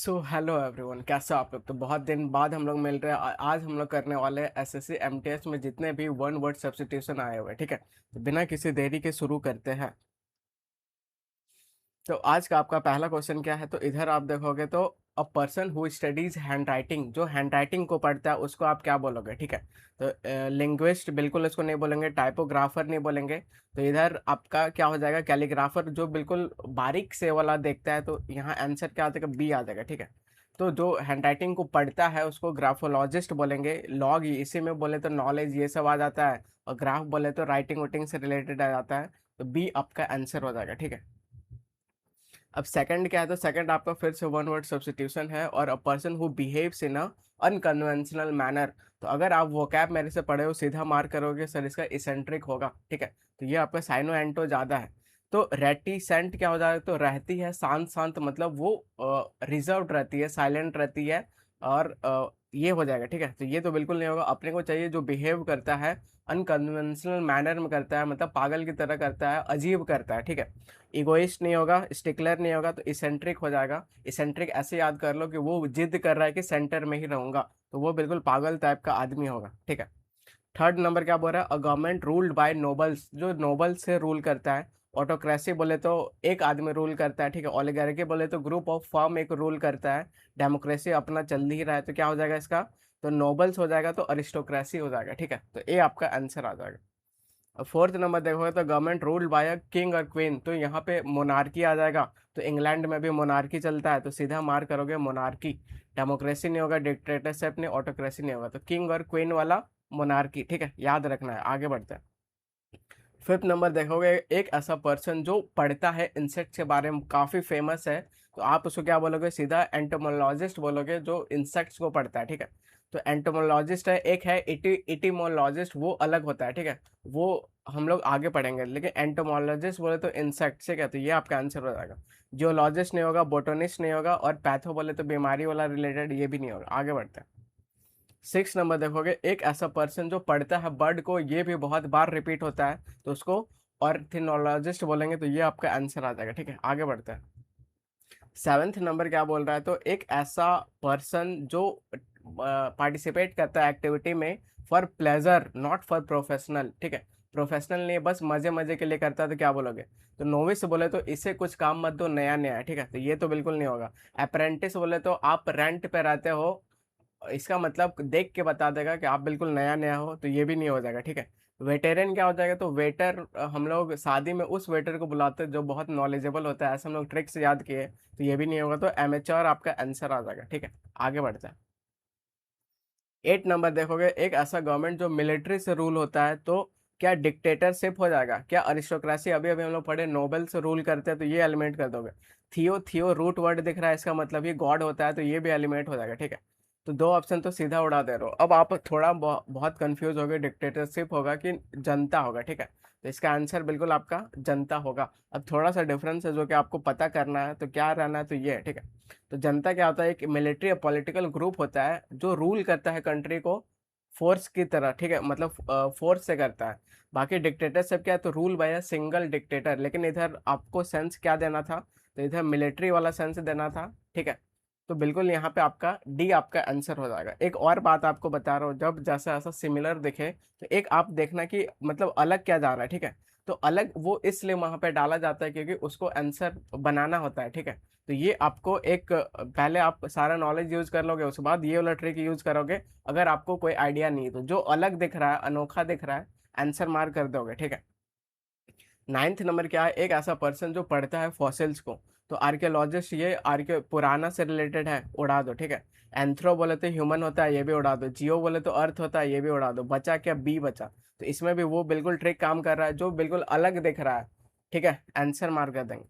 So hello everyone, कैसे हो आप लोग। तो बहुत दिन बाद हम लोग मिल रहे हैं। आज हम लोग करने वाले हैं एसएससी एमटीएस में जितने भी वन वर्ड सब्स्टिट्यूशन आए हुए हैं, ठीक है। तो बिना किसी देरी के शुरू करते हैं। तो आज का आपका पहला क्वेश्चन क्या है, तो इधर आप देखोगे तो अ person who studies hand writing, जो हैंड राइटिंग को पढ़ता है उसको आप क्या बोलोगे, ठीक है। तो लिंग्विस्ट बिल्कुल उसको नहीं बोलेंगे, टाइपोग्राफर नहीं बोलेंगे। तो इधर आपका क्या हो जाएगा, कैलीग्राफर, जो बिल्कुल बारीक से वाला देखता है। तो यहाँ आंसर क्या आ जाएगा, बी आ जाएगा, ठीक है। तो जो हैंड राइटिंग को पढ़ता है उसको ग्राफोलॉजिस्ट बोलेंगे। लॉग इसी में बोले तो नॉलेज ये सब आ जाता है, और ग्राफ बोले तो राइटिंग वाइटिंग से रिलेटेड आ जाता है। तो बी आपका आंसर हो जाएगा, ठीक है। अब सेकंड क्या है, तो सेकंड आपका फिर से वन वर्ड सब्स्टिट्यूशन है, और अ person who behaves in a unconventional manner. तो अगर आप वोकैब मेरे से पढ़े हो, सीधा मार्क करोगे सर इसका इसेंट्रिक होगा, ठीक है। तो ये आपका साइनो एंटो ज़्यादा है। तो रेटिसेंट क्या हो जाएगा, तो रहती है शांत शांत, मतलब वो रिजर्व्ड रहती है, साइलेंट रहती है। और ये हो जाएगा, ठीक है। तो ये तो बिल्कुल नहीं होगा। अपने को चाहिए जो बिहेव करता है अनकन्वेंशनल मैनर में करता है, मतलब पागल की तरह करता है, अजीब करता है, ठीक है। इगोइस्ट नहीं होगा, स्टिकलर नहीं होगा, तो इसेंट्रिक हो जाएगा। इसेंट्रिक ऐसे याद कर लो कि वो जिद कर रहा है कि सेंटर में ही रहूंगा, तो वो बिल्कुल पागल टाइप का आदमी होगा, ठीक है। थर्ड नंबर क्या बोल रहा है, a government ruled by nobles, जो नोबल्स से रूल करता है। ऑटोक्रेसी बोले तो एक आदमी रूल करता है, ठीक है। ओलिगार्की बोले तो ग्रुप ऑफ फर्म एक रूल करता है। डेमोक्रेसी अपना चल ही रहा है, तो क्या हो जाएगा इसका, तो नोबल्स हो जाएगा, तो अरिस्टोक्रेसी हो जाएगा, ठीक है। तो ये आपका आंसर आ जाएगा। फोर्थ नंबर देखोगे तो government ruled by a king और क्वीन, तो यहाँ पे मोनार्की आ जाएगा। तो इंग्लैंड में भी मोनार्की चलता है, तो सीधा मार्क करोगे मोनार्की। डेमोक्रेसी नहीं होगा, डिक्टेटरशिप नहीं, ऑटोक्रेसी नहीं होगा, तो किंग और क्वीन वाला मोनार्की, ठीक है। याद रखना है, आगे बढ़ते हैं। फिफ्थ नंबर देखोगे, एक ऐसा पर्सन जो पढ़ता है इंसेक्ट के बारे में, काफी फेमस है। तो आप उसको क्या बोलोगे, सीधा एंटोमोलॉजिस्ट बोलोगे, जो इंसेक्ट्स को पढ़ता है, ठीक है। तो एंटोमोलॉजिस्ट है, एक है इटीमोलॉजिस्ट, वो अलग होता है, ठीक है। वो हम लोग आगे पढ़ेंगे, लेकिन एंटोमोलॉजिस्ट बोले तो इंसेक्ट, ठीक है। तो ये आपका आंसर हो जाएगा। जियोलॉजिस्ट नहीं होगा, बोटोनिस्ट नहीं होगा, और पैथो बोले तो बीमारी वाला रिलेटेड, ये भी नहीं होगा। आगे बढ़ते हैं। सिक्स नंबर देखोगे, एक ऐसा पर्सन जो पढ़ता है बर्ड को, ये भी बहुत बार रिपीट होता है, तो उसको ऑर्थिनोलॉजिस्ट बोलेंगे। तो ये आपका आंसर आ जाएगा, ठीक है। आगे बढ़ते हैं। सेवेंथ नंबर क्या बोल रहा है, तो एक ऐसा पर्सन जो पार्टिसिपेट करता है एक्टिविटी में for pleasure not for professional, ठीक है। प्रोफेशनल नहीं, बस मजे मजे के लिए करता है, तो क्या बोलोगे। तो नोविस बोले तो इसे कुछ काम मत दो, नया नया है, ठीक है। तो ये तो बिल्कुल नहीं होगा। अप्रेंटिस बोले तो आप रेंट पे रहते हो, इसका मतलब देख के बता देगा कि आप बिल्कुल नया नया हो, तो ये भी नहीं हो जाएगा, ठीक है। वेटेरन क्या हो जाएगा, तो वेटर, हम लोग शादी में उस वेटर को बुलाते हैं जो बहुत नॉलेजेबल होता है, ऐसे हम लोग ट्रिक से याद किए, तो ये भी नहीं होगा। तो एमेच्योर आपका आंसर आ जाएगा, ठीक है। आगे बढ़ते हैं। एट नंबर देखोगे, एक ऐसा गवर्नमेंट जो मिलिट्री से रूल होता है, तो क्या डिक्टेटरशिप हो जाएगा, क्या अरिस्टोक्रेसी, अभी अभी हम लोग पढ़े नोबल से रूल करते हैं, तो ये एलिमेंट कर दोगे। थियो थियो रूट वर्ड दिख रहा है, इसका मतलब ये गॉड होता है, तो ये भी एलिमेंट हो जाएगा, ठीक है। तो दो ऑप्शन तो सीधा उड़ा दे रहे हो। अब आप थोड़ा बहुत कंफ्यूज हो गए, डिक्टेटरशिप होगा कि जनता होगा, ठीक है। तो इसका आंसर बिल्कुल आपका जनता होगा। अब थोड़ा सा डिफरेंस है जो कि आपको पता करना है, तो क्या रहना है, तो ये है, ठीक है। तो जनता क्या होता है, एक मिलिट्री या पॉलिटिकल ग्रुप होता है जो रूल करता है कंट्री को फोर्स की तरह, ठीक है, मतलब फोर्स से करता है। बाकी डिक्टेटरशिप क्या है, तो rule by a single dictator, लेकिन इधर आपको सेंस क्या देना था, तो इधर मिलिट्री वाला सेंस देना था, ठीक है। तो बिल्कुल यहाँ पे आपका डी आपका आंसर हो जाएगा। एक और बात आपको बता रहा हूँ, जब जैसा ऐसा सिमिलर दिखे, तो एक आप देखना कि मतलब अलग क्या जा रहा है, ठीक है। तो अलग वो इसलिए वहां पे डाला जाता है क्योंकि उसको आंसर बनाना होता है, ठीक है। तो ये आपको एक पहले आप सारा नॉलेज यूज कर लोगे, उसके बाद ये वाला ट्रिक यूज करोगे। अगर आपको कोई आइडिया नहीं है, तो जो अलग दिख रहा है, अनोखा दिख रहा है, आंसर मार्क कर दोगे, ठीक है। नाइन्थ नंबर क्या है, एक ऐसा पर्सन जो पढ़ता है फॉसिल्स को। तो आर्कियोलॉजिस्ट, ये आर्कियो पुराना से रिलेटेड है, उड़ा दो, ठीक है। एंथ्रो बोले तो ह्यूमन होता है, ये भी उड़ा दो। जियो बोले तो अर्थ होता है, ये भी उड़ा दो। बचा क्या, बी बचा। तो इसमें भी वो बिल्कुल ट्रिक काम कर रहा है, जो बिल्कुल अलग दिख रहा है, ठीक है। आंसर मार्क कर देंगे।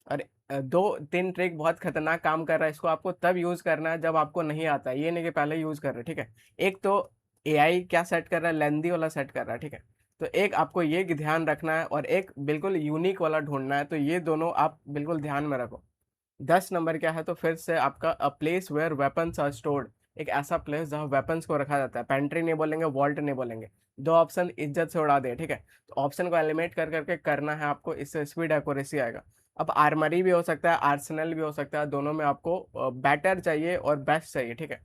और दो तीन ट्रिक बहुत खतरनाक काम कर रहा है, इसको आपको तब यूज करना है जब आपको नहीं आता है, ये नहीं कि पहले यूज कर रहे, ठीक है। एक तो एआई क्या सेट कर रहा है, लेंदी वाला सेट कर रहा है, ठीक है। तो एक आपको ये ध्यान रखना है, और एक बिल्कुल यूनिक वाला ढूंढना है, तो ये दोनों आप बिल्कुल ध्यान में रखो। 10 नंबर क्या है, तो फिर से आपका a place where weapons are stored, एक ऐसा प्लेस जहाँ वेपन्स को रखा जाता है। पेंट्री नहीं बोलेंगे, वॉल्ट नहीं बोलेंगे। दो ऑप्शन इज्जत से उड़ा दे, ठीक है। तो ऑप्शन को एलिमिनेट कर करके करना है आपको, इससे स्पीड एक्यूरेसी आएगा। अब आर्मरी भी हो सकता है, आर्सेनल भी हो सकता है, दोनों में आपको बेटर चाहिए और बेस्ट चाहिए, ठीक है।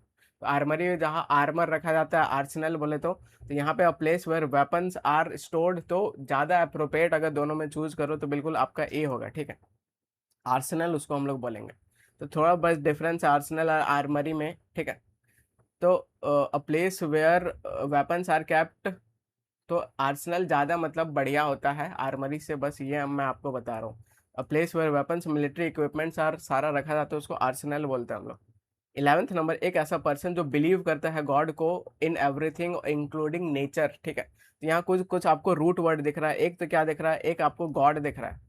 तो आर्मरी में जहाँ आर्मर रखा जाता है, आर्सेनल बोले तो यहाँ पे a place where weapons are stored, तो ज़्यादा अप्रोप्रिएट अगर दोनों में चूज करो तो बिल्कुल आपका ए होगा, ठीक है। आर्सेनल उसको हम लोग बोलेंगे। तो थोड़ा बस डिफरेंस आर्सेनल और आर्मरी में, ठीक है। तो a place where weapons are kept, तो आर्सेनल ज़्यादा मतलब बढ़िया होता है आर्मरी से, बस ये मैं आपको बता रहा हूँ। A place where weapons military equipments are सारा रखा जाता है, उसको आर्सेनल बोलते हैं हम लोग। 11th नंबर, एक ऐसा पर्सन जो बिलीव करता है गॉड को इन एवरीथिंग इंक्लूडिंग नेचर, ठीक है। तो यहाँ कुछ कुछ आपको रूट वर्ड दिख रहा है, एक तो क्या दिख रहा है, एक आपको गॉड दिख रहा है।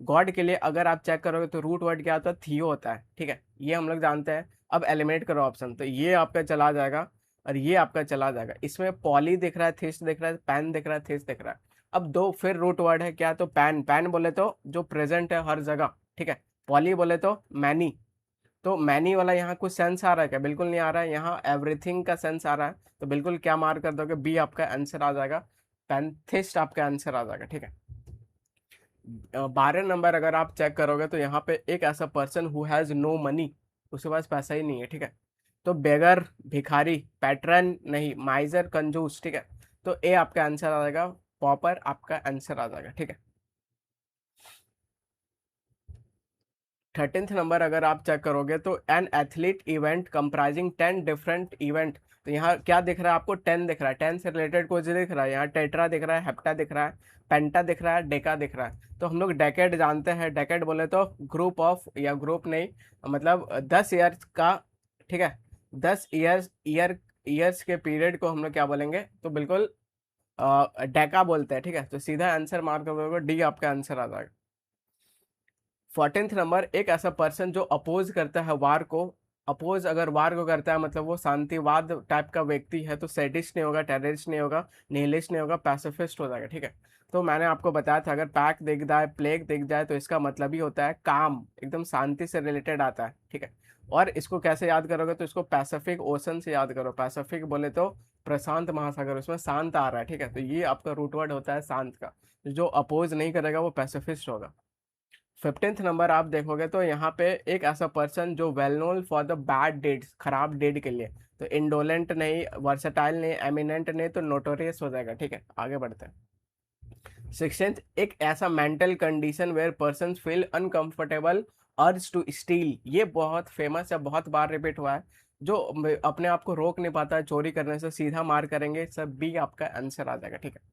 गॉड के लिए अगर आप चेक करोगे तो रूट वर्ड क्या होता है, थियो होता है, ठीक है, ये हम लोग जानते हैं। अब एलिमिनेट करो ऑप्शन, तो ये आपका चला जाएगा और ये आपका चला जाएगा। इसमें पॉली दिख रहा है, थिस्ट दिख रहा है, पैन दिख रहा है, थिस्ट दिख रहा है। अब दो फिर रूट वर्ड है क्या, तो पैन, पैन बोले तो जो प्रेजेंट है हर जगह, ठीक है। पॉली बोले तो मैनी, तो मैनी वाला यहाँ कुछ सेंस आ रहा है क्या, बिल्कुल नहीं आ रहा है, यहाँ एवरीथिंग का सेंस आ रहा है, तो बिल्कुल क्या मार कर दोगे, बी आपका आंसर आ जाएगा, पैंथिस्ट आपका आंसर आ जाएगा, ठीक है। 12 नंबर अगर आप चेक करोगे तो यहाँ पे एक ऐसा person who has no money, उसके पास पैसा ही नहीं है, ठीक है। तो बेगर भिखारी, पैट्रन नहीं, माइजर कंजूस, ठीक है। तो ए आपका आंसर आ जाएगा, पॉपर आपका आंसर आ जाएगा, ठीक है। 13th नंबर अगर आप चेक करोगे तो an athlete event comprising 10 different event, तो यहाँ क्या दिख रहा है आपको, 10 दिख रहा है, 10 से रिलेटेड कुछ दिख रहा है, यहाँ टेट्रा दिख रहा है, हेप्टा दिख रहा है, पेंटा दिख रहा है, डेका दिख रहा है। तो हम लोग डेकेड जानते हैं, डेकेड बोले तो ग्रुप ऑफ, या ग्रुप नहीं, मतलब 10 ईयर्स का, ठीक है। 10 ईयर्स के पीरियड को हम लोग क्या बोलेंगे, तो बिल्कुल डेका बोलते हैं, ठीक है। तो सीधा आंसर मार्क करोगे, डी आपका आंसर आ जाएगा। 14th नंबर, एक ऐसा पर्सन जो अपोज करता है वार को, अपोज अगर वार को करता है मतलब वो शांतिवाद टाइप का व्यक्ति है, तो सेडिस्ट नहीं होगा, टेररिस्ट नहीं होगा, निहिलिस्ट नहीं होगा, पैसिफिस्ट हो जाएगा, ठीक है। तो मैंने आपको बताया था अगर पैक दिख जाए, प्लेग दिख जाए, तो इसका मतलब ही होता है काम, एकदम शांति से रिलेटेड आता है, ठीक है। और इसको कैसे याद करोगे, तो इसको पैसिफिक ओशन से याद करो, पैसिफिक बोले तो प्रशांत महासागर, उसमें शांत आ रहा है, ठीक है। तो ये आपका रूट वर्ड होता है शांत का, जो अपोज नहीं करेगा वो पैसिफिस्ट होगा। 15th नंबर आप देखोगे तो यहाँ पे एक ऐसा पर्सन जो well known for the bad deeds, खराब डेड के लिए, तो इंडोलेंट नहीं, वर्सेटाइल नहीं, एमिनेंट नहीं, तो नोटोरियस हो जाएगा, ठीक है। आगे बढ़ते हैं। 16th, एक ऐसा mental condition where person feel uncomfortable urge to steal, ये बहुत फेमस है, बहुत बार रिपीट हुआ है, जो अपने आप को रोक नहीं पाता है चोरी करने से, सीधा मार करेंगे, सब बी आपका आंसर आ जाएगा, ठीक है।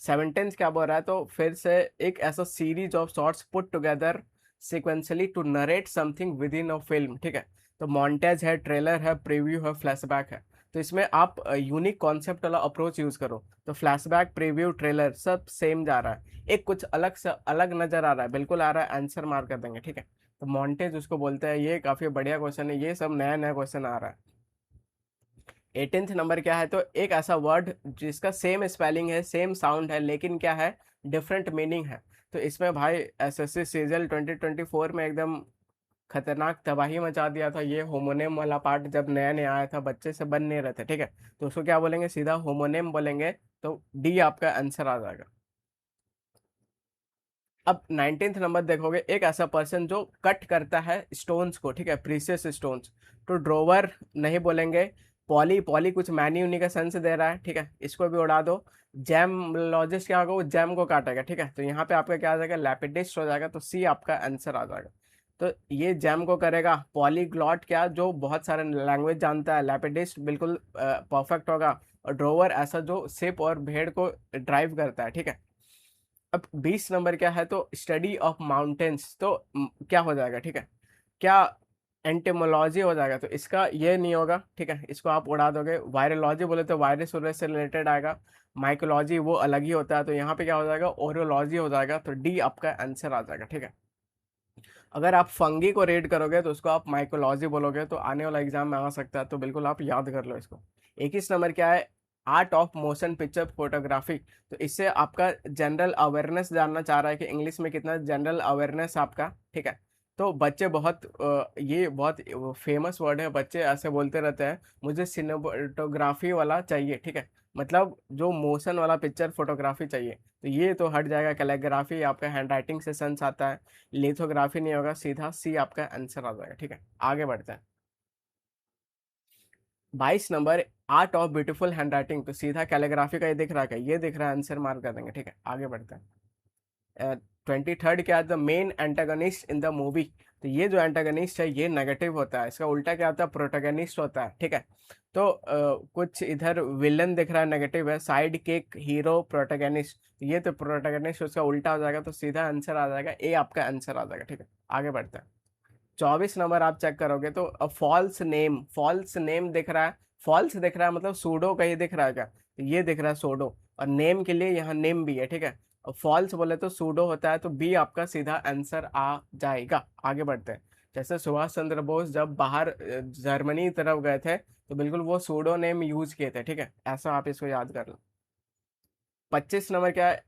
17th क्या बोल रहा है, तो फिर से एक ऐसा series of shorts put together sequentially to narrate something within a film, ठीक है। तो मॉन्टेज है, ट्रेलर है, प्रीव्यू है, फ्लैशबैक है। तो इसमें आप यूनिक कॉन्सेप्ट वाला अप्रोच यूज करो, तो फ्लैशबैक, प्रीव्यू, ट्रेलर सब सेम जा रहा है, एक कुछ अलग से अलग नजर आ रहा है, बिल्कुल आ रहा है, आंसर मार्क कर देंगे, ठीक है। तो मॉन्टेज उसको बोलते हैं, ये काफी बढ़िया क्वेश्चन है, ये सब नया नया क्वेश्चन आ रहा है। 18th नंबर क्या है, तो एक ऐसा वर्ड जिसका सेम स्पेलिंग है, सेम साउंड है, लेकिन क्या है, डिफरेंट मीनिंग है। तो इसमें भाई एसएससी सीजल 2024 में एकदम खतरनाक तबाही मचा दिया था, ये होमोनेम वाला पार्ट जब नया नया आया था, बच्चे से बन नहीं रहे थे, ठीक है। तो उसको क्या बोलेंगे, सीधा होमोनेम बोलेंगे, तो डी आपका आंसर आ जाएगा। अब 19th नंबर देखोगे, एक ऐसा पर्सन जो कट करता है स्टोन्स को, ठीक है, प्रीशियस स्टोन्स, तो ड्रोवर नहीं बोलेंगे, पॉली, पॉली कुछ मैनी उनी का सेंस दे रहा है, ठीक है, इसको भी उड़ा दो। जैमोलॉजिस्ट क्या होगा, वो जैम को काटेगा, ठीक है। तो यहाँ पे आपका क्या आ जाएगा, लैपिडिस्ट हो जाएगा, तो सी आपका आंसर आ जाएगा। तो ये जैम को करेगा। पॉलीग्लॉट क्या, जो बहुत सारे लैंग्वेज जानता है, लैपिडिस्ट बिल्कुल परफेक्ट होगा। और ड्रोवर ऐसा जो सिप और भेड़ को ड्राइव करता है, ठीक है। अब 20 नंबर क्या है, तो स्टडी ऑफ माउंटेन्स, तो क्या हो जाएगा, ठीक है, क्या एंटेमोलॉजी हो जाएगा, तो इसका ये नहीं होगा, ठीक है, इसको आप उड़ा दोगे। वायरोलॉजी बोले तो वायरस वायरस से रिलेटेड आएगा। माइकोलॉजी वो अलग ही होता है, तो यहाँ पे क्या हो जाएगा, ओरियोलॉजी हो जाएगा, तो डी आपका आंसर आ जाएगा, ठीक है। अगर आप फंगी को रीड करोगे तो उसको आप माइकोलॉजी बोलोगे, तो आने वाला एग्जाम में आ सकता है, तो बिल्कुल आप याद कर लो इसको। 21 नंबर क्या है, art of motion picture photography, तो इससे आपका जनरल अवेयरनेस जानना चाह रहा है कि इंग्लिश में कितना जनरल अवेयरनेस आपका, ठीक है। तो बच्चे बहुत ये बहुत फेमस वर्ड है, बच्चे ऐसे बोलते रहते हैं मुझे सिनेमेटोग्राफी वाला चाहिए, ठीक है। मतलब जो मोशन वाला पिक्चर फोटोग्राफी चाहिए, तो ये तो हट जाएगा। कैलीग्राफी आपका हैंड राइटिंग से सेंस आता है, लिथोग्राफी नहीं होगा, सीधा सी आपका आंसर आ जाएगा। ठीक है, आगे बढ़ते हैं। 22 number, art of beautiful hand writing, तो सीधा कैलीग्राफी का ये दिख रहा है क्या? ये दिख रहा है, आंसर मार्क कर देंगे। ठीक है, आगे बढ़ते हैं। 23rd क्या, the main antagonist in the movie, तो ये जो एंटागनिस्ट है ये नेगेटिव होता है, इसका उल्टा क्या होता है? प्रोटेगनिस्ट होता है। ठीक है, तो कुछ इधर विलन दिख रहा है, नेगेटिव है, साइड किक हीरो प्रोटेगनिस्ट, ये तो प्रोटेगनिस्ट उसका उल्टा हो जाएगा, तो सीधा आंसर आ जाएगा ए, आपका आंसर आ जाएगा। ठीक है, आगे बढ़ते हैं। 24 नंबर आप चेक करोगे तो फॉल्स नेम, फॉल्स नेम दिख रहा है, फॉल्स दिख रहा है मतलब सूडो का, ये दिख रहा है क्या? तो ये दिख रहा है सूडो, और नेम के लिए यहाँ नेम भी है। ठीक है, और फॉल्स बोले तो सूडो होता है, तो बी आपका सीधा आंसर आ जाएगा। आगे बढ़ते हैं। जैसे सुभाष चंद्र बोस जब बाहर जर्मनी की तरफ गए थे, तो बिल्कुल वो सूडो नेम यूज किए थे। ठीक है, ऐसा आप इसको याद कर लो। 25 नंबर क्या है,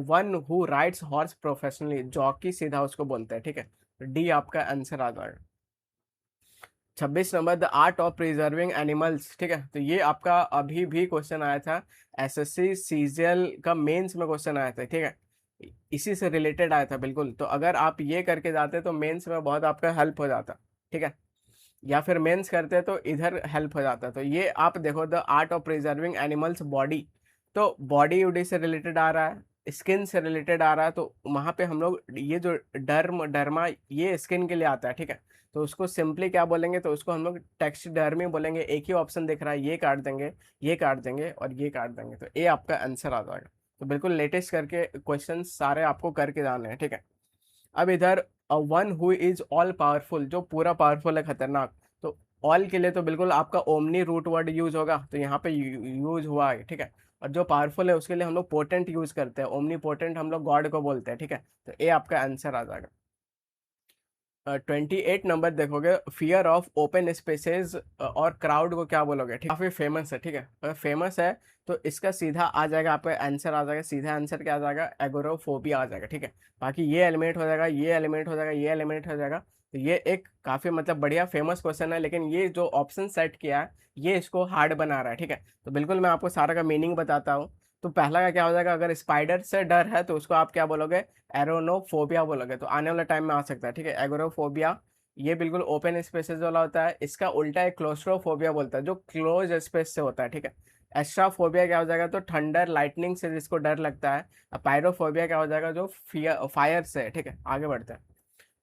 one who rides horse professionally, jockey सीधा उसको बोलते हैं। ठीक है, डी आपका आंसर आ जाएगा। 26 number, the art of preserving animals, ठीक है, तो ये आपका अभी भी क्वेश्चन आया था, एसएससी सीजीएल का मेंस में क्वेश्चन आया था। ठीक है, इसी से रिलेटेड आया था बिल्कुल, तो अगर आप ये करके जाते तो मेंस में बहुत आपका हेल्प हो जाता। ठीक है, या फिर मेंस करते तो इधर हेल्प हो जाता। तो ये आप देखो, the art of preserving animals body, तो बॉडी यूडी से रिलेटेड आ रहा है, स्किन से रिलेटेड आ रहा है, तो वहाँ पे हम लोग ये जो डर्मा ये स्किन के लिए आता है। ठीक है, तो उसको सिंपली क्या बोलेंगे, तो उसको हम लोग टेक्स्टडर्मी बोलेंगे। एक ही ऑप्शन दिख रहा है, ये काट देंगे, ये काट देंगे और ये काट देंगे, तो ए आपका आंसर आ जाएगा। तो बिल्कुल लेटेस्ट करके क्वेश्चन सारे आपको करके जाने हैं। ठीक है, अब इधर one who is all powerful, जो पूरा पावरफुल है, खतरनाक, तो ऑल के लिए तो बिल्कुल आपका ओमनी रूट वर्ड यूज होगा, तो यहाँ पे यूज हुआ है। ठीक है, और जो पावरफुल है उसके लिए हम लोग पोटेंट यूज करते हैं, ओमनी पोटेंट हम लोग गॉड को बोलते हैं। ठीक है, तो ए आपका आंसर आ जाएगा। 28 नंबर देखोगे, फियर ऑफ ओपन स्पेसेस और क्राउड को क्या बोलोगे? ठीक, काफी फेमस है। ठीक है, अगर फेमस है तो इसका सीधा आ जाएगा, आपका आंसर आ जाएगा, सीधा आंसर क्या आ जाएगा? एगोरोफोबिया आ जाएगा। ठीक है, बाकी ये एलिमिनेट हो जाएगा, ये एलिमिनेट हो जाएगा, ये एलिमिनेट हो जाएगा। तो ये एक काफी मतलब बढ़िया फेमस क्वेश्चन है, लेकिन ये जो ऑप्शन सेट किया है ये इसको हार्ड बना रहा है। ठीक है, तो बिल्कुल मैं आपको सारा का मीनिंग बताता हूँ। तो पहला का क्या हो जाएगा, अगर स्पाइडर से डर है तो उसको आप क्या बोलोगे? एरोनोफोबिया बोलोगे, तो आने वाला टाइम में आ सकता है। ठीक है, एगोरोफोबिया ये बिल्कुल ओपन स्पेसेस वाला होता है, इसका उल्टा एक क्लोस्ट्रोफोबिया बोलता है, जो क्लोज स्पेस से होता है। ठीक है, एस्ट्राफोबिया क्या हो जाएगा, तो थंडर लाइटनिंग से जिसको डर लगता है। पायरोफोबिया क्या हो जाएगा, जो फायर से है। ठीक है, आगे बढ़ते हैं।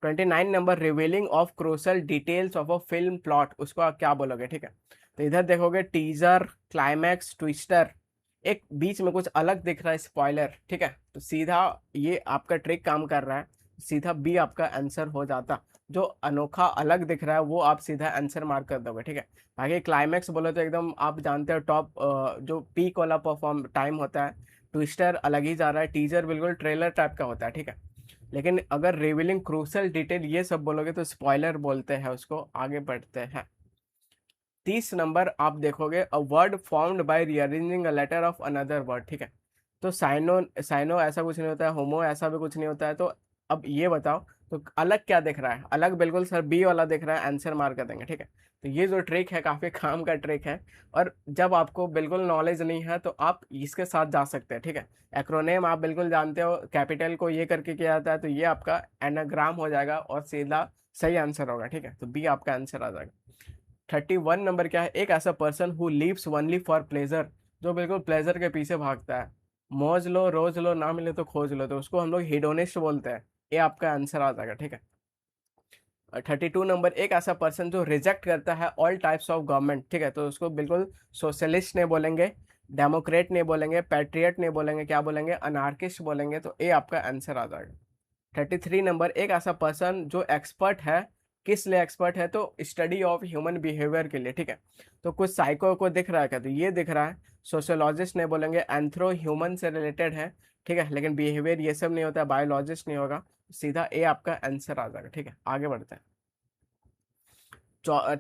29 number, revealing of crucial details of a film plot, उसको आप क्या बोलोगे? ठीक है, तो इधर देखोगे टीजर, क्लाइमैक्स, ट्विस्टर, एक बीच में कुछ अलग दिख रहा है, स्पॉइलर। ठीक है, तो सीधा ये आपका ट्रिक काम कर रहा है, सीधा बी आपका आंसर हो जाता। जो अनोखा अलग दिख रहा है वो आप सीधा आंसर मार्क कर दोगे। ठीक है, बाकी क्लाइमैक्स बोलो तो एकदम आप जानते हो टॉप, जो पीक वाला परफॉर्म टाइम होता है। ट्विस्टर अलग ही जा रहा है, टीजर बिल्कुल ट्रेलर टाइप का होता है। ठीक है, लेकिन अगर रिवीलिंग क्रूशल डिटेल ये सब बोलोगे तो स्पॉइलर बोलते हैं उसको। आगे बढ़ते हैं। 30 नंबर आप देखोगे, a word formed by rearranging a letter of another word. ठीक है, तो साइनो साइनो ऐसा कुछ नहीं होता है, होमो ऐसा भी कुछ नहीं होता है, तो अब ये बताओ, तो अलग क्या दिख रहा है? अलग बिल्कुल सर बी वाला दिख रहा है, आंसर मार्क कर देंगे। ठीक है, तो ये जो ट्रिक है काफी काम का ट्रिक है, और जब आपको बिल्कुल नॉलेज नहीं है तो आप इसके साथ जा सकते हैं। ठीक है, एक्रोनेम आप बिल्कुल जानते हो, कैपिटल को ये करके किया जाता है, तो ये आपका एनाग्राम हो जाएगा और सीधा सही आंसर होगा। ठीक है, तो बी आपका आंसर आ जाएगा। 31 नंबर क्या है, एक ऐसा person who lives only for pleasure, जो बिल्कुल प्लेजर के पीछे भागता है, मौज लो रोज लो ना मिले तो खोज लो, तो उसको हम लोग हिडोनिस्ट बोलते हैं। ये आपका आंसर आ जाएगा। ठीक है, 32 नंबर, एक ऐसा पर्सन जो रिजेक्ट करता है ऑल टाइप्स ऑफ गवर्नमेंट। ठीक है, तो उसको बिल्कुल सोशलिस्ट नहीं बोलेंगे, डेमोक्रेट नहीं बोलेंगे, पैट्रियट नहीं बोलेंगे, क्या बोलेंगे? अनार्किस्ट बोलेंगे, तो ये आपका आंसर आ जाएगा। 33 नंबर, एक ऐसा पर्सन जो एक्सपर्ट है, किस लिए एक्सपर्ट है? तो स्टडी ऑफ ह्यूमन बिहेवियर के लिए। ठीक है, तो कुछ साइको को दिख रहा है क्या? तो ये दिख रहा है, सोशोलॉजिस्ट नहीं बोलेंगे, एंथ्रो ह्यूमन से रिलेटेड है। ठीक है, लेकिन बिहेवियर ये सब नहीं होता, बायोलॉजिस्ट नहीं होगा, सीधा ए आपका आंसर आ जाएगा। ठीक है, आगे बढ़ते हैं।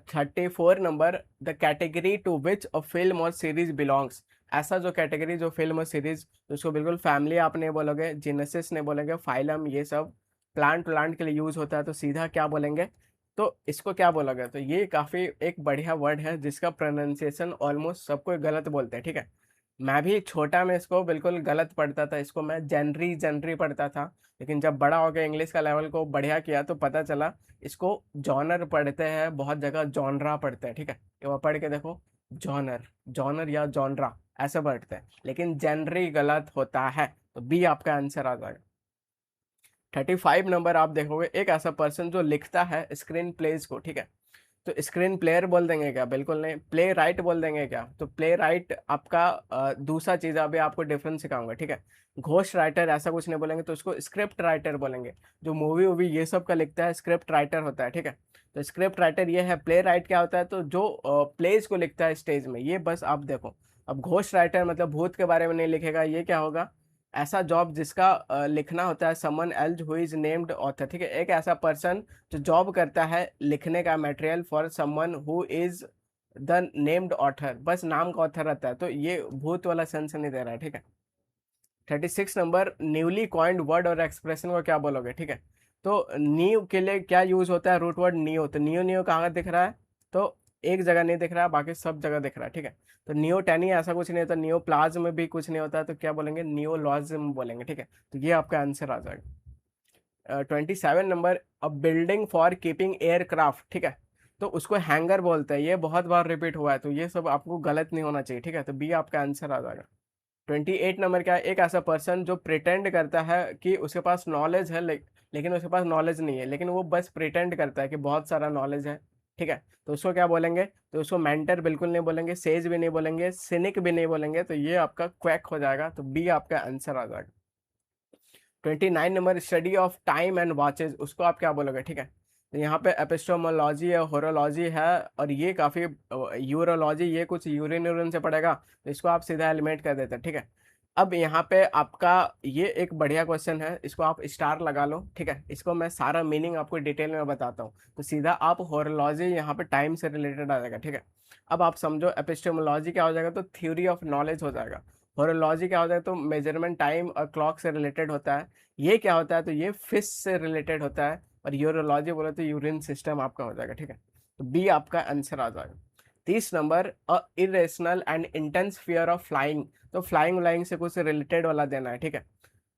34 number, the category to which a film और सीरीज बिलोंग्स, ऐसा जो कैटेगरी जो फिल्म और सीरीज, तो उसको बिल्कुल फैमिली आप नहीं बोलोगे, जीनसिस नहीं बोलेंगे, फाइलम ये सब प्लांट प्लांट के लिए यूज होता है, तो सीधा क्या बोलेंगे? तो इसको क्या बोलोगे? तो ये काफी एक बढ़िया वर्ड है जिसका प्रोनाउंसिएशन ऑलमोस्ट सबको गलत बोलते हैं। ठीक है, मैं भी छोटा में इसको बिल्कुल गलत पढ़ता था, इसको मैं जनरी जनरी पढ़ता था, लेकिन जब बड़ा हो गया इंग्लिश का लेवल को बढ़िया किया तो पता चला इसको जॉनर पढ़ते हैं, बहुत जगह जॉनरा पढ़ते हैं, ठीक है, ये वो पढ़ के देखो, जॉनर, जॉनर या जॉनरा ऐसे पढ़ते हैं, लेकिन जनरी गलत होता है, तो बी आपका आंसर आ जाएगा। 35 नंबर आप देखोगे, एक ऐसा पर्सन जो लिखता है स्क्रीन प्लेज को, ठीक है, तो स्क्रीन प्लेयर बोल देंगे क्या? बिल्कुल नहीं। प्ले राइट बोल देंगे क्या? तो प्ले राइट आपका दूसरा चीज, अभी आपको डिफरेंस सिखाऊंगा, ठीक है। घोस्ट राइटर ऐसा कुछ नहीं बोलेंगे, तो उसको स्क्रिप्ट राइटर बोलेंगे। जो मूवी वूवी ये सब का लिखता है स्क्रिप्ट राइटर होता है, ठीक है। तो स्क्रिप्ट राइटर ये है। प्ले राइट क्या होता है? तो जो प्लेज को लिखता है स्टेज में, ये बस आप देखो। अब घोस्ट राइटर मतलब भूत के बारे में नहीं लिखेगा, ये क्या होगा? ऐसा जॉब जिसका लिखना होता है, someone else who is named author, ठीक है, एक ऐसा पर्सन जो जॉब करता है लिखने का material for someone who is the named author, बस नाम का ऑथर रहता है, तो ये भूत वाला सेंस नहीं दे रहा है, ठीक है। 36 नंबर, न्यूली कॉइंड वर्ड और एक्सप्रेशन को क्या बोलोगे, ठीक है। तो न्यू के लिए क्या यूज होता है? Root word neo. तो नियो नियो कहाँ दिख रहा है? तो एक जगह नहीं दिख रहा है, बाकी सब जगह दिख रहा है, ठीक है। तो नियो टेनी ऐसा कुछ नहीं होता, नियो प्लाज्म में भी कुछ नहीं होता, तो क्या बोलेंगे? नियोलॉजिज्म बोलेंगे, ठीक है। तो ये आपका आंसर आ जाएगा। 27 number, a building for keeping aircraft, ठीक है, तो उसको हैंगर बोलते हैं, ये बहुत बार रिपीट हुआ है, तो ये सब आपको गलत नहीं होना चाहिए, ठीक है, तो बी आपका आंसर आ जाएगा। 28 नंबर क्या है? एक ऐसा पर्सन जो प्रिटेंड करता है कि उसके पास नॉलेज है, लेकिन उसके पास नॉलेज नहीं है, लेकिन वो बस प्रिटेंड करता है कि बहुत सारा नॉलेज है, ठीक है, तो उसको क्या बोलेंगे? तो उसको मेंटर बिल्कुल नहीं बोलेंगे, सेज भी नहीं बोलेंगे, सिनिक भी नहीं बोलेंगे, तो ये आपका क्वैक हो जाएगा, तो बी आपका आंसर आ जाएगा। 29 number, study of time and watches, उसको आप क्या बोलोगे, ठीक है। तो यहाँ पे एपिस्टोमोलॉजी है, होरोलॉजी है, और ये काफ़ी यूरोलॉजी, ये कुछ यूरिन यूरिन से पड़ेगा, तो इसको आप सीधा एलिमिनेट कर देते हैं, ठीक है। अब यहाँ पे आपका ये एक बढ़िया क्वेश्चन है, इसको आप स्टार लगा लो, ठीक है, इसको मैं सारा मीनिंग आपको डिटेल में बताता हूँ, तो सीधा आप होरोलॉजी यहाँ पे टाइम से रिलेटेड आ जाएगा, ठीक है। अब आप समझो एपिस्टेमोलॉजी क्या हो जाएगा? तो थ्योरी ऑफ नॉलेज हो जाएगा। होरोलॉजी क्या होता है? तो मेजरमेंट टाइम और क्लॉक से रिलेटेड होता है। ये क्या होता है? तो ये फिश से रिलेटेड होता है। और यूरोलॉजी बोले तो यूरिन सिस्टम आपका हो जाएगा, ठीक है, तो बी आपका आंसर आ जाएगा। 30 number, a irrational and intense fear of flying, तो फ्लाइंग व्लाइंग से कुछ रिलेटेड वाला देना है, ठीक है।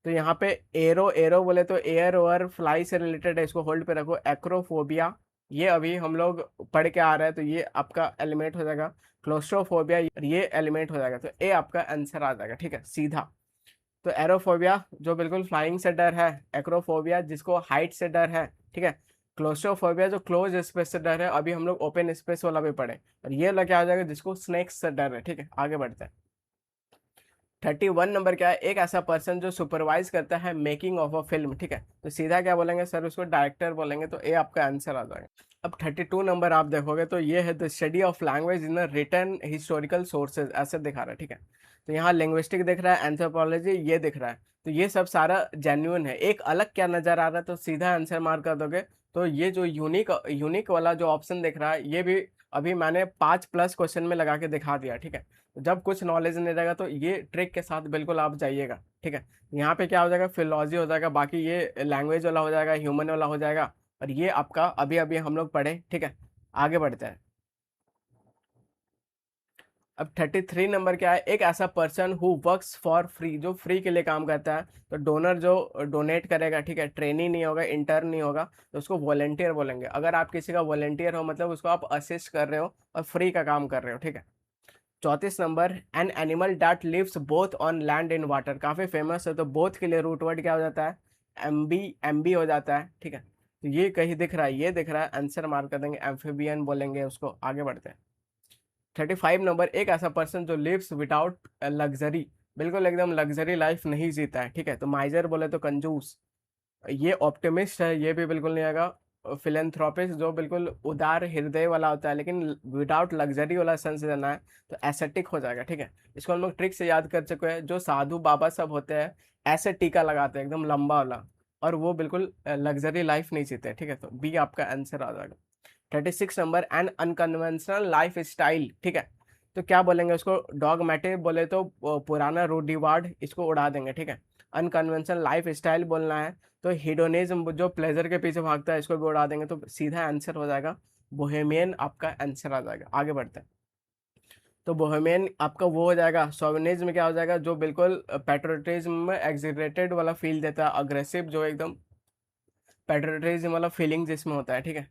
तो यहाँ पे एरो, एरो बोले तो एयर और फ्लाई से रिलेटेड है, इसको होल्ड पे रखो। एक्रोफोबिया, ये अभी हम लोग पढ़ के आ रहे हैं, तो ये आपका एलिमेंट हो जाएगा। क्लोस्ट्रोफोबिया, ये एलिमेंट हो जाएगा, तो ए आपका आंसर आ जाएगा, ठीक है, सीधा। तो एरोफोबिया जो बिल्कुल फ्लाइंग से डर है, एक्रोफोबिया जिसको हाइट से डर है, ठीक है। क्लोस्ट्रोफोबिया जो क्लोज स्पेस से डर है, अभी हम लोग ओपन स्पेस वाला भी पढ़े, और ये वाला क्या हो जाएगा? जिसको स्नेक्स से डर है, ठीक है, आगे बढ़ते हैं। 31 नंबर क्या है? एक ऐसा पर्सन जो सुपरवाइज करता है मेकिंग ऑफ अ फिल्म, ठीक है, तो सीधा क्या बोलेंगे सर? उसको डायरेक्टर बोलेंगे, तो ए आपका आंसर आ जाएगा। अब 32 नंबर आप देखोगे, तो ये है the study of language in written historical sources, ऐसे दिखा रहा है, ठीक है। तो यहाँ लिंग्विस्टिक दिख रहा है, एंथ्रोपोलॉजी ये दिख रहा है, तो ये सब सारा जेन्युइन है। एक अलग क्या नजर आ रहा है? तो सीधा आंसर मार्क कर दोगे। तो ये जो यूनिक यूनिक वाला जो ऑप्शन दिख रहा है, ये भी अभी मैंने 5+ क्वेश्चन में लगा के दिखा दिया, ठीक है। जब कुछ नॉलेज नहीं रहेगा तो ये ट्रिक के साथ बिल्कुल आप जाइएगा, ठीक है। यहाँ पे क्या हो जाएगा? फिलॉजी हो जाएगा, बाकी ये लैंग्वेज वाला हो जाएगा, ह्यूमन वाला हो जाएगा, और ये आपका अभी अभी हम लोग पढ़े, ठीक है। आगे बढ़ते हैं। अब 33 नंबर क्या है? एक ऐसा person who works for free, जो फ्री के लिए काम करता है, तो डोनर जो डोनेट करेगा, ठीक है, ट्रेनी नहीं होगा, इंटर्न नहीं होगा, तो उसको वॉलेंटियर बोलेंगे। अगर आप किसी का वॉलेंटियर हो मतलब उसको आप असिस्ट कर रहे हो और फ्री का काम कर रहे हो, ठीक है। 34 number, an animal that lives both on land in water, काफी फेमस है, तो बोथ के लिए रूट वर्ड क्या हो जाता है? एमबी, एमबी हो जाता है, ठीक है। तो ये कहीं दिख रहा है, ये दिख रहा है, आंसर मार्क कर देंगे, एम्फीबियन बोलेंगे उसको। आगे बढ़ते हैं। 35 नंबर, एक ऐसा पर्सन जो लिव्स विदाउट लग्जरी, बिल्कुल एकदम लग्जरी लाइफ नहीं जीता है, ठीक है, तो माइजर बोले तो कंजूस। ये ऑप्टिमिस्ट है, ये भी बिल्कुल नहीं आएगा। फिलेंथ्रोपिस्ट जो बिल्कुल उदार हृदय वाला होता है, लेकिन विदाउट लग्जरी वाला सेंस देना है, तो एसेटिक हो जाएगा, ठीक है। इसको हम लोग ट्रिक से याद कर चुके हैं, जो साधु बाबा सब होते हैं ऐसे टीका लगाते हैं एकदम लंबा वाला, और वो बिल्कुल लग्जरी लाइफ नहीं जीते, ठीक है, तो बी आपका आंसर आ जाएगा। 36 number, an unconventional life style, ठीक है, तो क्या बोलेंगे उसको? डॉगमेटिक बोले तो पुराना रूढ़िवाद, इसको उड़ा देंगे, ठीक है। अनकन्वेंशनल लाइफ स्टाइल बोलना है तो हिडोनिज्म, जो प्लेजर के पीछे भागता है, इसको भी उड़ा देंगे, तो सीधा आंसर हो जाएगा बोहेमियन, आपका आंसर आ जाएगा। आगे बढ़ते हैं। तो बोहेमियन आपका वो हो जाएगा। शोविनिज्म क्या हो जाएगा, जो बिल्कुल पैट्रियोटिज्म में एग्जिलेटेड वाला फील देता है, अग्रेसिव, जो एकदम पैट्रियोटिज्म वाला फीलिंग जिसमें होता है, ठीक है।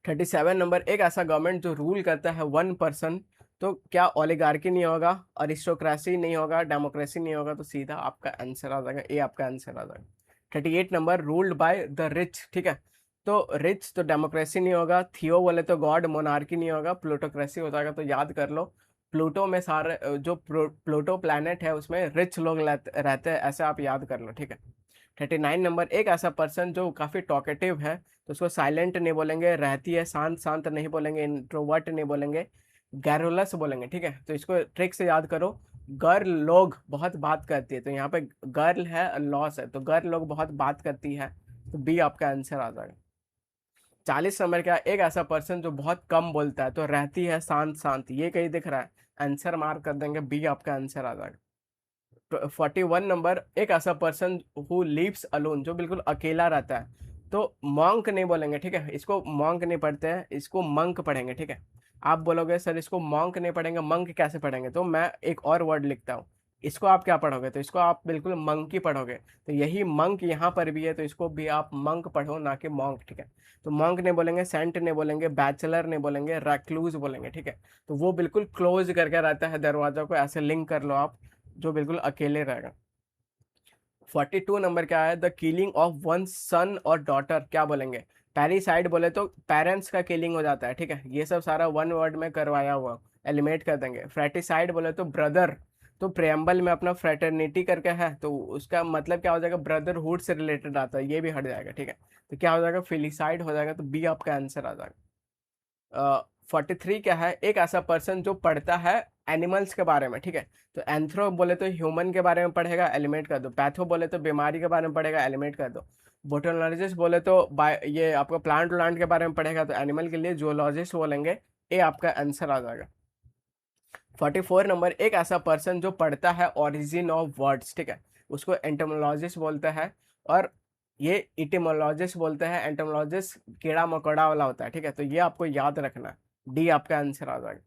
37 नंबर, एक ऐसा गवर्नमेंट जो रूल करता है वन पर्सन, तो क्या ओलिगार्की नहीं होगा, अरिस्टोक्रेसी नहीं होगा, डेमोक्रेसी नहीं होगा, तो सीधा आपका आंसर आ जाएगा, ए आपका आंसर आ जाएगा। 38 number, ruled by the rich, ठीक है। तो रिच तो डेमोक्रेसी नहीं होगा, थियो बोले तो गॉड, मोनार्की नहीं होगा, प्लूटोक्रेसी हो जाएगा। तो याद कर लो, प्लूटो में सारे जो प्लूटो प्लैनेट है उसमें रिच लोग रहते हैं, ऐसे आप याद कर लो, ठीक है। 39 नंबर, एक ऐसा पर्सन जो काफ़ी टॉकेटिव है, तो उसको साइलेंट नहीं बोलेंगे, रहती है शांत शांत नहीं बोलेंगे, इंट्रोवर्ट नहीं बोलेंगे, गैरुलस बोलेंगे, ठीक है। तो इसको ट्रिक से याद करो, गर्ल लोग बहुत बात करती है, तो यहाँ पे गर्ल है, लॉस है, तो गर्ल लोग बहुत बात करती है, तो बी आपका आंसर आ जाएगा। 40 नंबर का, एक ऐसा पर्सन जो बहुत कम बोलता है, तो रहती है शांत शांत, ये कहीं दिख रहा है, आंसर मार्क कर देंगे, बी आपका आंसर आ जाएगा। 41 नंबर, एक ऐसा पर्सन हु लिव्स अलोन, जो बिल्कुल अकेला रहता है, तो मॉन्क नहीं बोलेंगे, ठीक है। इसको मॉन्क नहीं पढ़ते हैं, इसको मंक पढ़ेंगे, ठीक है। आप बोलोगे सर इसको मॉन्क नहीं पढ़ेंगे, मंक कैसे पढ़ेंगे, तो मैं एक और वर्ड लिखता हूँ, इसको आप क्या पढ़ोगे, तो इसको आप बिल्कुल मंकी पढ़ोगे। तो यही मंक यहाँ पर भी है, तो इसको भी आप मंक पढ़ो, ना कि मॉन्क, ठीक है। तो मॉन्क नहीं बोलेंगे, सेंट नहीं बोलेंगे, बैचलर नहीं बोलेंगे, रैक्लूज बोलेंगे, ठीक है। तो वो बिल्कुल क्लोज करके रहता है दरवाजा को, ऐसे लिंक कर लो आप, जो बिल्कुल अकेले रहेगा। 42 नंबर क्या है, द किलिंग ऑफ वन सन और डॉटर, क्या बोलेंगे, पैरिसाइड बोले तो पेरेंट्स का किलिंग हो जाता है, ठीक है। ये सब सारा वन वर्ड में करवाया हुआ, एलिमिनेट कर देंगे। फ्रेटिसाइड बोले तो ब्रदर, तो प्रेम्बल में अपना फ्रेटर्निटी करके है, तो उसका मतलब क्या हो जाएगा, ब्रदरहुड से रिलेटेड आता है, ये भी हट जाएगा, ठीक है। तो क्या हो जाएगा, फिलिसाइड हो जाएगा, तो बी आपका आंसर आ जाएगा। 43 क्या है, एक ऐसा पर्सन जो पढ़ता है एनिमल्स के बारे में, ठीक है। तो एंथ्रो बोले तो ह्यूमन के बारे में पढ़ेगा, एलिमेट कर दो। पैथो बोले तो बीमारी के बारे में पढ़ेगा, एलिमेट कर दो। बोटोलॉजिस्ट बोले तो ये आपका प्लांट प्लांट के बारे में पढ़ेगा, तो एनिमल के लिए जूलॉजिस्ट बोलेंगे, ए आपका आंसर आ जाएगा। 44 नंबर, एक ऐसा पर्सन जो पढ़ता है ओरिजिन ऑफ वर्ड्स, ठीक है, उसको एंटोमोलॉजिस्ट बोलते हैं। और ये इटिमोलॉजिस्ट बोलते हैं, एंटोमोलॉजिस्ट कीड़ा मकोड़ा वाला होता है, ठीक है। तो ये आपको याद रखना है, डी आपका आंसर आ जाएगा।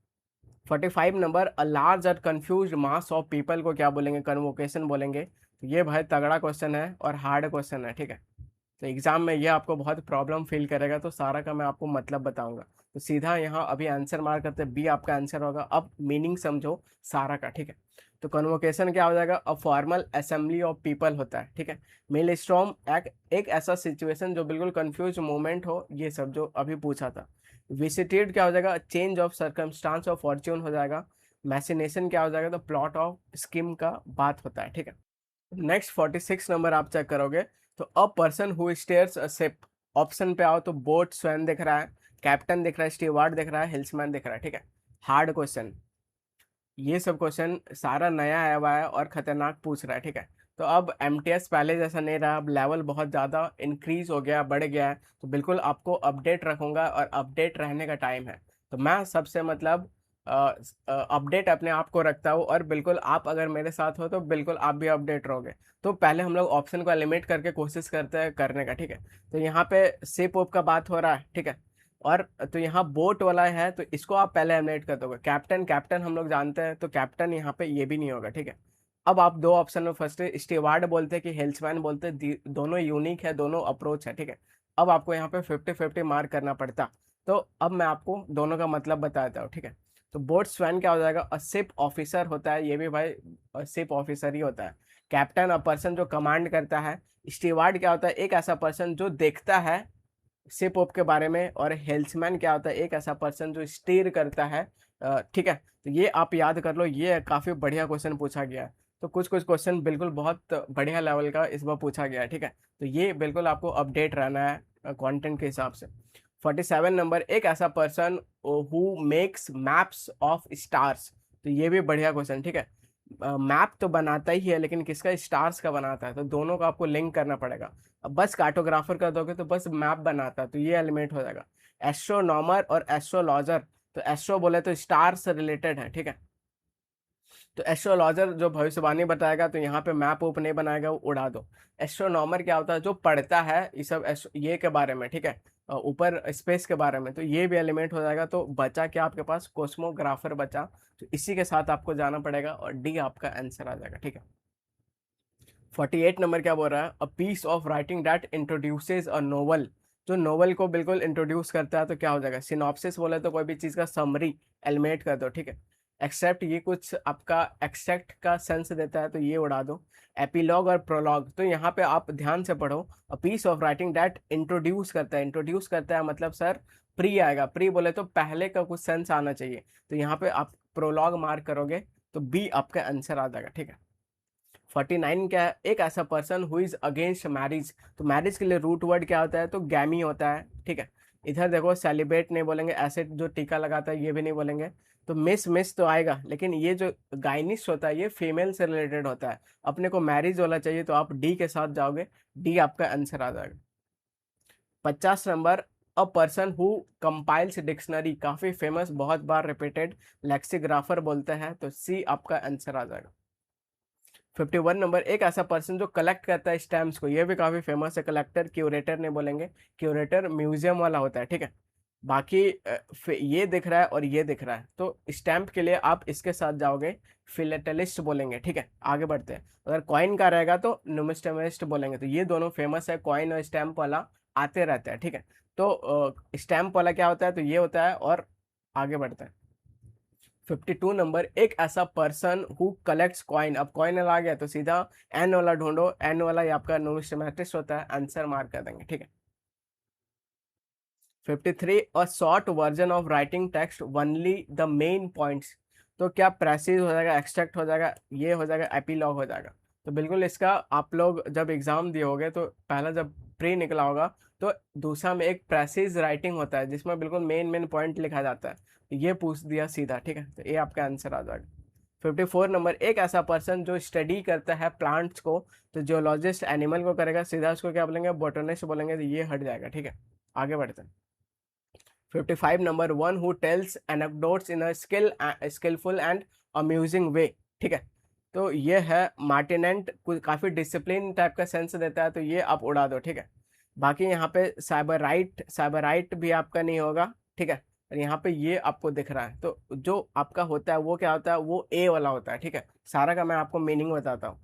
45 नंबर, अ लार्ज और कंफ्यूज मास ऑफ पीपल को क्या बोलेंगे, कन्वोकेशन बोलेंगे। तो ये भाई तगड़ा क्वेश्चन है और हार्ड क्वेश्चन है, ठीक है। तो एग्जाम में ये आपको बहुत प्रॉब्लम फील करेगा, तो सारा का मैं आपको मतलब बताऊंगा। तो सीधा यहाँ अभी आंसर मार करते, बी आपका आंसर होगा। अब मीनिंग समझो सारा का, ठीक है। तो कन्वोकेशन क्या हो जाएगा, a formal assembly of people होता है, ठीक है। मेल स्टॉर्म एक ऐसा सिचुएशन जो बिल्कुल कंफ्यूज मोमेंट हो, ये सब जो अभी पूछा था। विसिटेड क्या हो जाएगा, change of circumstance of Fortune हो जाएगा। मैसिनेशन क्या हो जाएगा, तो प्लॉट ऑफ स्कीम का बात होता है, ठीक है। नेक्स्ट 46 नंबर आप चेक करोगे, तो अ person who stairs a ship, option पे आओ तो बोट स्वैन दिख रहा है, कैप्टन दिख रहा है, स्टीवार्ड दिख रहा है, हिल्समैन दिख रहा है, ठीक है। हार्ड क्वेश्चन, ये सब क्वेश्चन सारा नया आया हुआ है और खतरनाक पूछ रहा है, ठीक है। तो अब एमटीएस पहले जैसा नहीं रहा, अब लेवल बहुत ज़्यादा इंक्रीज हो गया, बढ़ गया है, तो बिल्कुल आपको अपडेट रखूंगा, और अपडेट रहने का टाइम है। तो मैं सबसे मतलब अपडेट अपने आप को रखता हूँ, और बिल्कुल आप अगर मेरे साथ हो तो बिल्कुल आप भी अपडेट रहोगे। तो पहले हम लोग ऑप्शन को एलिमिनेट करके कोशिश करते हैं करने का, ठीक है। तो यहाँ पे सिप ओप का बात हो रहा है, ठीक है। और तो यहाँ बोट वाला है, तो इसको आप पहले एलिमिनेट कर दोगे। कैप्टन, कैप्टन हम लोग जानते हैं, तो कैप्टन यहाँ पे ये भी नहीं होगा, ठीक है। अब आप दो ऑप्शन में फर्स्ट स्टीवार्ड बोलते हैं कि हेल्समैन बोलते हैं, दोनों यूनिक है, दोनों अप्रोच है, ठीक है। अब आपको यहाँ पे 50-50 मार्क करना पड़ता। तो अब मैं आपको दोनों का मतलब बताता हूँ, ठीक है। तो बोट स्वैन क्या हो जाएगा, अ शिप ऑफिसर होता है, ये भी भाई शिप ऑफिसर ही होता है। कैप्टन, अ पर्सन जो कमांड करता है। स्टीवार्ड क्या होता है, एक ऐसा पर्सन जो देखता है शिप ओप के बारे में। और हेल्समैन क्या होता है, एक ऐसा पर्सन जो स्टीयर करता है, ठीक है। तो ये आप याद कर लो, ये काफ़ी बढ़िया क्वेश्चन पूछा गया है। तो कुछ कुछ क्वेश्चन बिल्कुल बहुत बढ़िया लेवल का इस बार पूछा गया है, ठीक है। तो ये बिल्कुल आपको अपडेट रहना है कंटेंट के हिसाब से। 47 नंबर, एक ऐसा person who makes maps of stars, तो ये भी बढ़िया क्वेश्चन, ठीक है। मैप तो बनाता ही है, लेकिन किसका, स्टार्स का बनाता है, तो दोनों का आपको लिंक करना पड़ेगा। अब बस कार्टोग्राफर कर दोगे तो बस मैप बनाता है, तो ये एलिमेंट हो जाएगा। एस्ट्रोनॉमर और एस्ट्रोलॉजर, तो एस्ट्रो बोले तो स्टार से रिलेटेड है, ठीक है। तो एस्ट्रोलॉजर जो भविष्यवाणी बताएगा, तो यहाँ पे मैप वूप नहीं बनाएगा, वो उड़ा दो। एस्ट्रोनॉमर क्या होता है, जो पढ़ता है ये सब ये के बारे में, ठीक है। ऊपर स्पेस के बारे में, तो ये भी एलिमेंट हो जाएगा। तो बचा क्या आपके पास, कॉस्मोग्राफर बचा, तो इसी के साथ आपको जाना पड़ेगा और डी आपका आंसर आ जाएगा। ठीक है। 48 नंबर क्या बोल रहा है, a piece of writing that introduces a novel, जो नोवेल को बिल्कुल इंट्रोड्यूस करता है, तो क्या हो जाएगा, सिनॉप्सिस बोले तो कोई भी चीज़ का समरी एलिमिनेट कर दो। ठीक है। एक्सेप्ट, ये कुछ आपका एक्सेप्ट का सेंस देता है, तो ये उड़ा दो। एपिलॉग और प्रोलॉग, तो यहाँ पे आप ध्यान से पढ़ो। A piece of writing that introduce करता है, इंट्रोड्यूस करता है मतलब सर प्री आएगा, प्री बोले तो पहले का कुछ सेंस आना चाहिए, तो यहाँ पे आप प्रोलॉग मार्क करोगे, तो बी आपका आंसर आ जाएगा। ठीक है। 49 क्या है, एक ऐसा person who is against marriage, तो मैरिज के लिए रूट वर्ड क्या होता है, तो गैमी होता है। ठीक है। इधर देखो सेलिब्रेट नहीं बोलेंगे, ऐसे जो टीका लगाता है ये भी नहीं बोलेंगे, तो मिस मिस तो आएगा, लेकिन ये जो गाइनिस्ट होता है ये फीमेल से रिलेटेड होता है, अपने को मैरिज वाला चाहिए, तो आप डी के साथ जाओगे, डी आपका आंसर आ जाएगा। 50 number, a person who compiles dictionary, काफी फेमस, बहुत बार रिपीटेड, लेक्सिग्राफर बोलते हैं, तो सी आपका आंसर आ जाएगा। 51 नंबर, एक ऐसा पर्सन जो कलेक्ट करता है स्टैम्प्स को, ये भी काफी फेमस है, कलेक्टर, क्यूरेटर नहीं बोलेंगे, क्यूरेटर म्यूजियम वाला होता है। ठीक है। बाकी ये दिख रहा है और ये दिख रहा है, तो स्टैम्प के लिए आप इसके साथ जाओगे, फिलेटलिस्ट बोलेंगे। ठीक है। आगे बढ़ते हैं। अगर कॉइन का रहेगा तो नुमिस्टमिस्ट बोलेंगे, तो ये दोनों फेमस है, कॉइन और स्टैम्प वाला आते रहते हैं। ठीक है। तो स्टैम्प वाला क्या होता है, तो ये होता है, और आगे बढ़ते हैं। 52 नंबर, एक ऐसा पर्सन हु कलेक्ट्स कॉइन, अब कॉइन वाला आ गया तो सीधा एन वाला ढूंढो, एन वाला ये आपका नुमिस्मेटिस्ट होता है, आंसर मार्क कर देंगे। ठीक है। 53, a short version of writing text only the main points, तो क्या प्रेसिज हो जाएगा, एक्सट्रैक्ट हो जाएगा, ये हो जाएगा एपिलॉग हो जाएगा। तो बिल्कुल इसका आप लोग जब एग्जाम दिए होगे, तो पहला जब प्री निकला होगा, तो दूसरा में एक प्रेसिज राइटिंग होता है जिसमें बिल्कुल मेन मेन पॉइंट लिखा जाता है, तो ये पूछ दिया सीधा। ठीक है। तो ये आपका आंसर आ जाएगा। 54 नंबर, एक ऐसा पर्सन जो स्टडी करता है प्लांट्स को, तो जियोलॉजिस्ट एनिमल को करेगा, सीधा उसको क्या बोलेंगे, बोटनिस्ट बोलेंगे, तो ये हट जाएगा। ठीक है। आगे बढ़ते हैं। 55 number, one who tells anecdotes in a skilful and amusing way. ठीक है। तो ये है मार्टिनेंट, काफी डिसिप्लिन टाइप का सेंस देता है, तो ये आप उड़ा दो। ठीक है। बाकी यहाँ पे साइबराइट, साइबराइट भी आपका नहीं होगा। ठीक है। और यहाँ पे ये आपको दिख रहा है, तो जो आपका होता है वो क्या होता है, वो ए वाला होता है। ठीक है। सारा का मैं आपको मीनिंग बताता हूँ।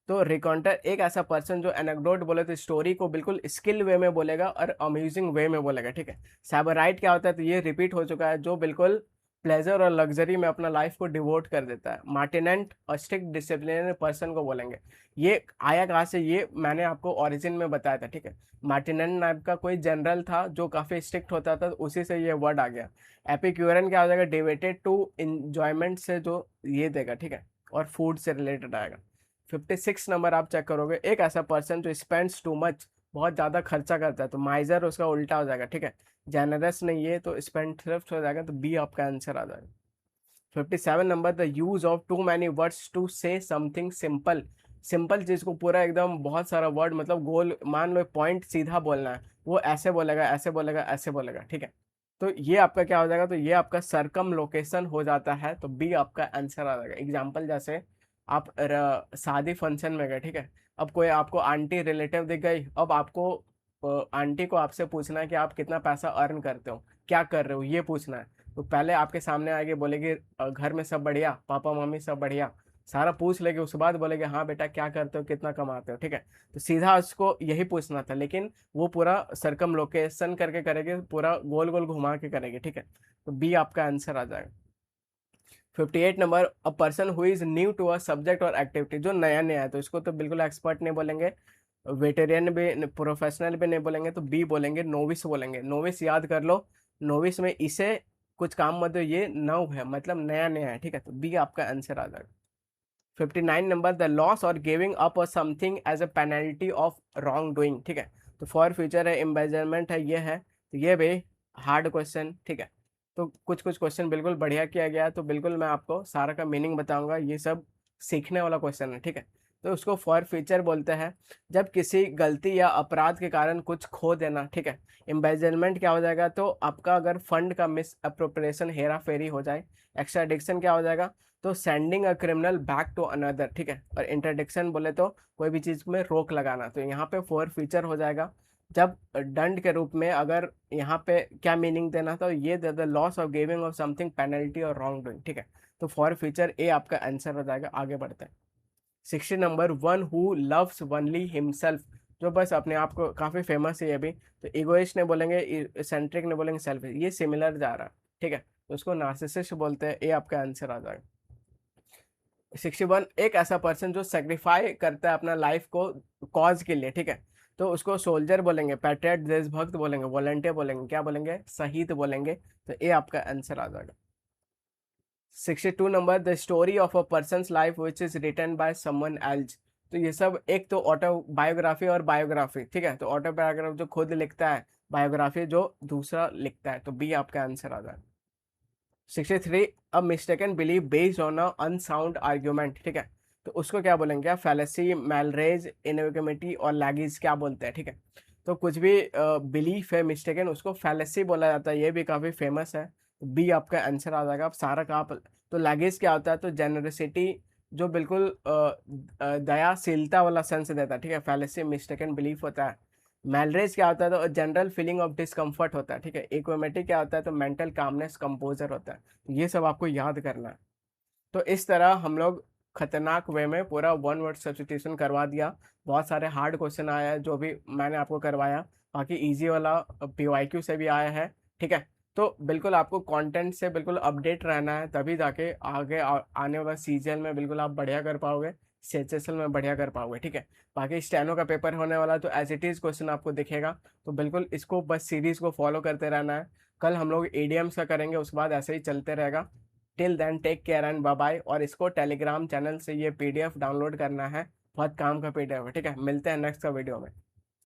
तो रिकॉन्टर, एक ऐसा पर्सन जो एनेक्डोट बोले तो स्टोरी को बिल्कुल स्किल वे में बोलेगा और अम्यूजिंग वे में बोलेगा। ठीक है। साइबराइट क्या होता है, तो ये रिपीट हो चुका है, जो बिल्कुल प्लेजर और लग्जरी में अपना लाइफ को डिवोट कर देता है। मार्टिनेंट और स्ट्रिक्ट डिसिप्लिनरी पर्सन को बोलेंगे। ये आया कहाँ से, ये मैंने आपको ओरिजिन में बताया था। ठीक है। मार्टिनेंट नाम का कोई जनरल था जो काफी स्ट्रिक्ट होता था, तो उसी से ये वर्ड आ गया। एपिक्यूरन क्या हो जाएगा, डिवेटेड टू इंजॉयमेंट से जो ये देगा। ठीक है। और फूड से रिलेटेड आएगा। 56 नंबर आप चेक करोगे, एक ऐसा पर्सन जो स्पेंड्स टू मच, बहुत ज्यादा खर्चा करता है, तो माइजर उसका उल्टा हो जाएगा। ठीक है। जेनरस नहीं है, तो स्पेंडथ्रिफ्ट हो जाएगा, तो बी आपका आंसर आ जाएगा। 57 number, the use of too many words to say something simple, simple चीज को पूरा एकदम बहुत सारा वर्ड, मतलब गोल, मान लो पॉइंट सीधा बोलना है, वो ऐसे बोलेगा, ऐसे बोलेगा, ऐसे बोलेगा। ठीक है। तो ये आपका क्या हो जाएगा, तो ये आपका सरकम लोकेशन हो जाता है, तो बी आपका आंसर आ जाएगा। एग्जाम्पल जैसे आप शादी फंक्शन में गए। ठीक है। अब कोई आपको आंटी रिलेटिव दिख गई, अब आपको आंटी को आपसे पूछना है कि आप कितना पैसा अर्न करते हो, क्या कर रहे हो, ये पूछना है। तो पहले आपके सामने आगे बोलेगी घर में सब बढ़िया, पापा मम्मी सब बढ़िया, सारा पूछ लेगी, उसके बाद बोलेगे हाँ बेटा क्या करते हो, कितना कमाते हो। ठीक है। तो सीधा उसको यही पूछना था, लेकिन वो पूरा सरकम लोकेशन करके करेगी, पूरा गोल गोल घुमा के करेगी। ठीक है। तो बी आपका आंसर आ जाएगा। 58 number, a person who is new to a subject और एक्टिविटी, जो नया नया है, तो इसको तो बिल्कुल एक्सपर्ट नहीं बोलेंगे, वेटेरियन भी, प्रोफेशनल भी नहीं बोलेंगे, तो बी बोलेंगे, नोविस बोलेंगे। नोविस याद कर लो, नोविस में इसे कुछ काम मत दो, ये नव है मतलब नया नया है। ठीक है। तो बी आपका आंसर आ जाएगा। 59 नंबर, द लॉस और गिविंग अप और something as a penalty of wrong doing. ठीक है। तो फॉर फ्यूचर है, एम्बेजरमेंट है, ये है, तो ये भी हार्ड क्वेश्चन। ठीक है। तो कुछ कुछ क्वेश्चन बिल्कुल बढ़िया किया गया है, तो बिल्कुल मैं आपको सारा का मीनिंग बताऊंगा, ये सब सीखने वाला क्वेश्चन है। ठीक है। तो उसको फॉर फ्यूचर बोलते हैं, जब किसी गलती या अपराध के कारण कुछ खो देना। ठीक है। एम्बेजरमेंट क्या हो जाएगा, तो आपका अगर फंड का मिस अप्रोप्रिएशन, हेरा फेरी हो जाए। एक्स्ट्राडिक्शन क्या हो जाएगा, तो sending a criminal back to another. ठीक है। और इंटरडिक्शन बोले तो कोई भी चीज में रोक लगाना, तो यहाँ पे फॉर फ्यूचर हो जाएगा। जब दंड के रूप में अगर यहाँ पे क्या मीनिंग देना था, ये the loss of giving of something penalty और रॉन्ग डूइंग, ठीक है। तो फॉर फ्यूचर ए आपका आंसर हो जाएगा। आगे बढ़ते हैं। 60 number, one who loves only himself, जो बस अपने आप को, काफी फेमस है ये भी। तो इगोइस्ट ने बोलेंगे, सेंट्रिक ने बोलेंगे सेल्फ, ये सिमिलर जा रहा है, ठीक है। तो उसको नार्सिसिस्ट बोलते हैं। ये आपका आंसर आ जाएगा। 61, एक ऐसा पर्सन जो सेक्रीफाई करता है अपना लाइफ को कॉज के लिए, ठीक है। तो उसको सोल्जर बोलेंगे, पैट्रियट देशभक्त बोलेंगे, वॉलंटियर बोलेंगे, क्या बोलेंगे, शहीद बोलेंगे। तो ये आपका आंसर आ जाएगा। 62 number, the story of a person life which is written by someone else. तो ये सब एक तो ऑटोबायोग्राफी और बायोग्राफी, ठीक है। तो ऑटोबायोग्राफी जो खुद लिखता है, बायोग्राफी जो दूसरा लिखता है। तो बी आपका आंसर आ जाएगा। 63, a mistaken believe based on a unsound argument, ठीक है। तो उसको क्या बोलेंगे, क्या फैलेसी, मैलरेज, इनविकमिटी और लैगीज क्या बोलते हैं, ठीक है। तो कुछ भी बिलीफ है मिस्टेकन, उसको फैलेसी बोला जाता है। ये भी काफी फेमस है। बी आपका आंसर आ जाएगा। आप सारा का तो लैगेज क्या होता है, तो जेनरसिटी, जो बिल्कुल दयाशीलता वाला सेंस देता है, ठीक है। फैलेसी मिस्टेकन बिलीफ होता है। मैलरेज क्या होता है, तो जनरल फीलिंग ऑफ डिस्कम्फर्ट होता है, ठीक है। इक्वेमेटिक क्या होता है, तो मेंटल कामनेस, कंपोजर होता है। तो ये सब आपको याद करना है। तो इस तरह हम लोग खतरनाक वे में पूरा वन वर्ड सब्स्टिट्यूशन करवा दिया। बहुत सारे हार्ड क्वेश्चन आया है जो भी मैंने आपको करवाया, बाकी इजी वाला पीवाईक्यू से भी आया है, ठीक है। तो बिल्कुल आपको कंटेंट से बिल्कुल अपडेट रहना है, तभी जाके आगे आने वाला सीजन में बिल्कुल आप बढ़िया कर पाओगे, सीएचएसएल में बढ़िया कर पाओगे, ठीक है। बाकी स्टेनो का पेपर होने वाला है, तो एज इट इज़ क्वेश्चन आपको दिखेगा। तो बिल्कुल इसको बस सीरीज को फॉलो करते रहना है। कल हम लोग एडीएम्स का करेंगे, उसके बाद ऐसे ही चलते रहेगा। Till then take care and bye bye. और इसको टेलीग्राम चैनल से ये पीडीएफ डाउनलोड करना है, बहुत काम का पीडीएफ है, ठीक है। मिलते हैं नेक्स्ट का वीडियो में।